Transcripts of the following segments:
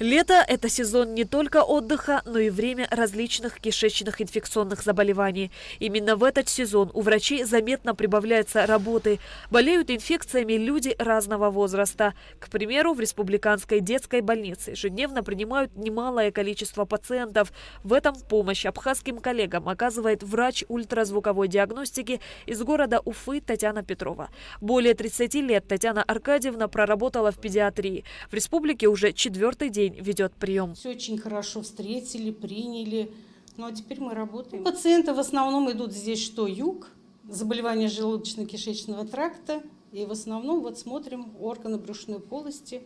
Лето – это сезон не только отдыха, но и время различных кишечных инфекционных заболеваний. Именно в этот сезон у врачей заметно прибавляется работы. Болеют инфекциями люди разного возраста. К примеру, в Республиканской детской больнице ежедневно принимают немалое количество пациентов. В этом помощь абхазским коллегам оказывает врач ультразвуковой диагностики из города Уфы Татьяна Петрова. Более 30 лет Татьяна Аркадьевна проработала в педиатрии. В республике уже 4-й день ведет прием. Все очень хорошо встретили, приняли. Ну а теперь мы работаем. Пациенты в основном идут здесь что? Юг, заболевания желудочно-кишечного тракта. И в основном вот смотрим органы брюшной полости.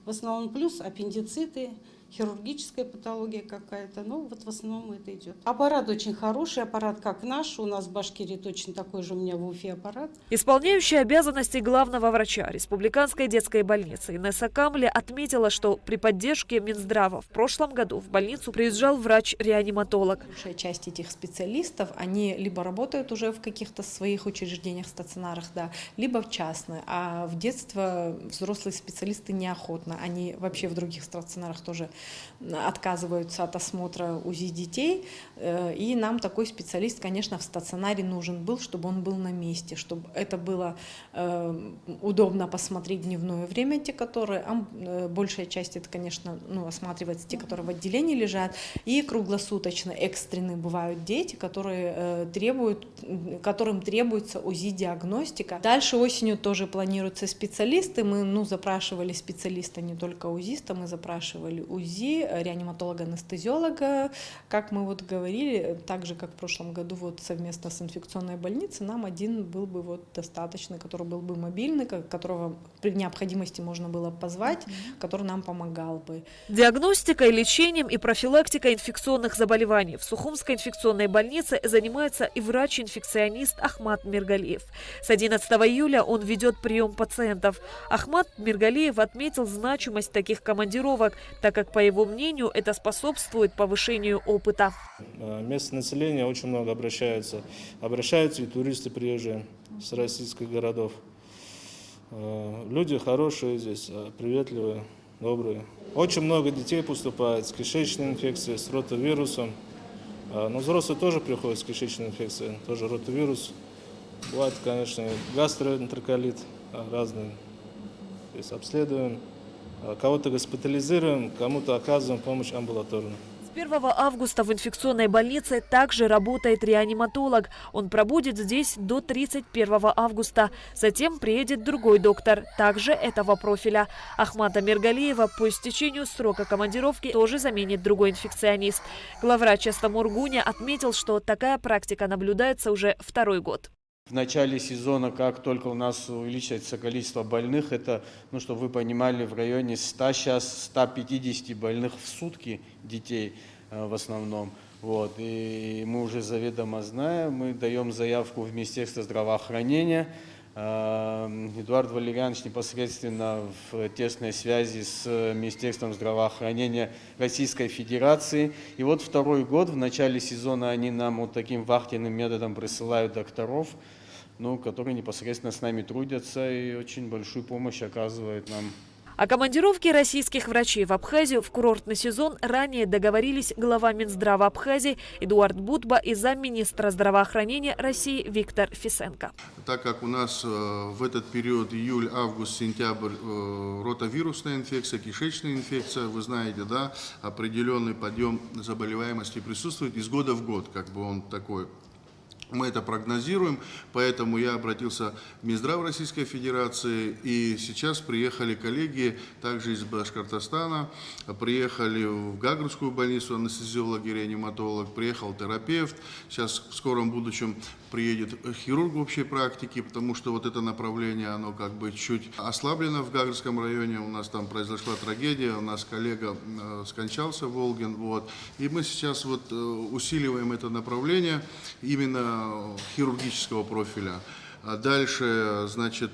В основном плюс аппендициты, хирургическая патология какая-то. Ну вот в основном это идет. Аппарат очень хороший, аппарат как наш. У нас в Башкирии точно такой же у меня в Уфе аппарат. Исполняющая обязанности главного врача Республиканской детской больницы Инесса Камли отметила, что при поддержке Минздрава в прошлом году в больницу приезжал врач-реаниматолог. Большая часть этих специалистов, они либо работают уже в каких-то своих учреждениях, стационарах, да, либо в частных. А в детстве взрослые специалисты неохотно. Они вообще в других стационарах тоже отказываются от осмотра УЗИ детей. И нам такой специалист, конечно, в стационаре нужен был, чтобы он был на месте, чтобы это было удобно посмотреть дневное время, те, которые, большая часть это, конечно, осматривается те, которые в отделении лежат, и круглосуточно экстренные бывают дети, которым требуется УЗИ-диагностика. Дальше осенью тоже планируются специалисты. Мы запрашивали специалиста, не только УЗИста, мы запрашивали УЗИ, реаниматолога-анестезиолога. Как мы говорили, так же, как в прошлом году совместно с инфекционной больницей, нам один был бы достаточно, который был бы мобильный, которого при необходимости можно было позвать, который нам помогал бы. Диагностикой, лечением и профилактикой инфекционных заболеваний в Сухумской инфекционной больнице занимается и врач-инфекционист Ахмат Миргалиев. С 11 июля он ведет прием пациентов. Ахмат Миргалиев отметил значимость таких командировок, так как, по его мнению, это способствует повышению опыта. Местное население очень много обращаются и туристы приезжие с российских городов. Люди хорошие здесь, приветливые, добрые. Очень много детей поступает с кишечной инфекцией, с ротавирусом. Но взрослые тоже приходят с кишечной инфекцией, тоже ротавирус. Бывает, конечно, гастроэнтероколит разные. То есть обследуем, кого-то госпитализируем, кому-то оказываем помощь амбулаторную. С 1 августа в инфекционной больнице также работает реаниматолог. Он пробудет здесь до 31 августа. Затем приедет другой доктор, также этого профиля. Ахмата Миргалиева по истечению срока командировки тоже заменит другой инфекционист. Главврач Астамур Гуня отметил, что такая практика наблюдается уже 2-й год. В начале сезона, как только у нас увеличивается количество больных, это, чтобы вы понимали, в районе 150 больных в сутки детей в основном. И мы уже заведомо знаем, мы даем заявку в Министерство здравоохранения. Эдуард Валерьянович непосредственно в тесной связи с Министерством здравоохранения Российской Федерации. И 2-й год, в начале сезона они нам таким вахтенным методом присылают докторов, которые непосредственно с нами трудятся и очень большую помощь оказывают нам. О командировке российских врачей в Абхазию в курортный сезон ранее договорились глава Минздрава Абхазии Эдуард Будба и замминистра здравоохранения России Виктор Фисенко. Так как у нас в этот период июль, август, сентябрь ротавирусная инфекция, кишечная инфекция, вы знаете, да, определенный подъем заболеваемости присутствует из года в год, он такой. Мы это прогнозируем, поэтому я обратился в Минздрав Российской Федерации, и сейчас приехали коллеги также из Башкортостана, приехали в Гагрскую больницу анестезиолог и реаниматолог, приехал терапевт, сейчас в скором будущем приедет хирург общей практики, потому что это направление, оно чуть ослаблено в Гагрском районе, у нас там произошла трагедия, у нас коллега скончался, Волгин, и мы сейчас усиливаем это направление именно хирургического профиля. А дальше, значит,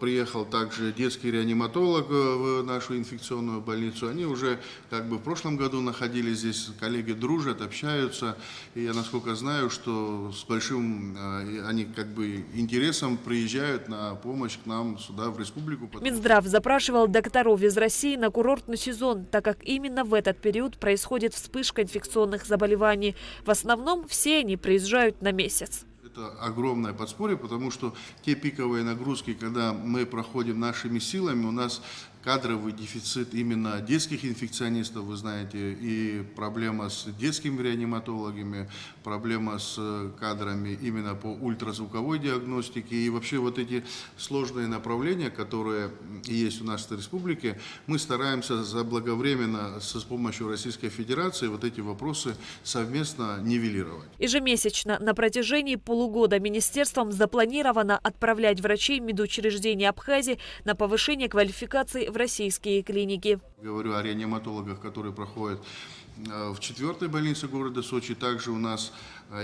приехал также детский реаниматолог в нашу инфекционную больницу. Они уже как бы в прошлом году находились здесь, коллеги дружат, общаются. И я, насколько знаю, что с большим они как бы интересом приезжают на помощь к нам сюда, в республику. Минздрав запрашивал докторов из России на курортный сезон, так как именно в этот период происходит вспышка инфекционных заболеваний. В основном все они приезжают на месяц. Это огромное подспорье, потому что те пиковые нагрузки, когда мы проходим нашими силами, у нас кадровый дефицит именно детских инфекционистов, вы знаете, и проблема с детскими реаниматологами, проблема с кадрами именно по ультразвуковой диагностике. И вообще вот эти сложные направления, которые есть у нас в республике, мы стараемся заблаговременно с помощью Российской Федерации вот эти вопросы совместно нивелировать. Ежемесячно на протяжении полугода министерством запланировано отправлять врачей медучреждений Абхазии на повышение квалификации в российские клиники. Говорю о реаниматологах, которые проходят в 4-й больнице города Сочи. Также у нас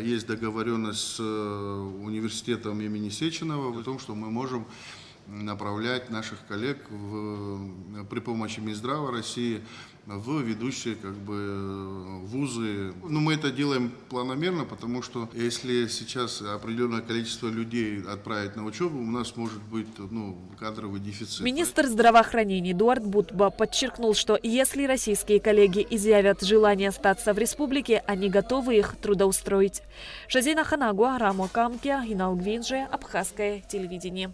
есть договоренность с университетом имени Сеченова о том, что мы можем направлять наших коллег при помощи Минздрава России в ведущие как бы вузы. Но мы это делаем планомерно, потому что если сейчас определенное количество людей отправить на учебу, у нас может быть кадровый дефицит. Министр здравоохранения Эдуард Бутба подчеркнул, что если российские коллеги изъявят желание остаться в республике, они готовы их трудоустроить. Шазина Ханагуа, Рамо Камкия, Гинал Гвинже, Абхазское телевидение.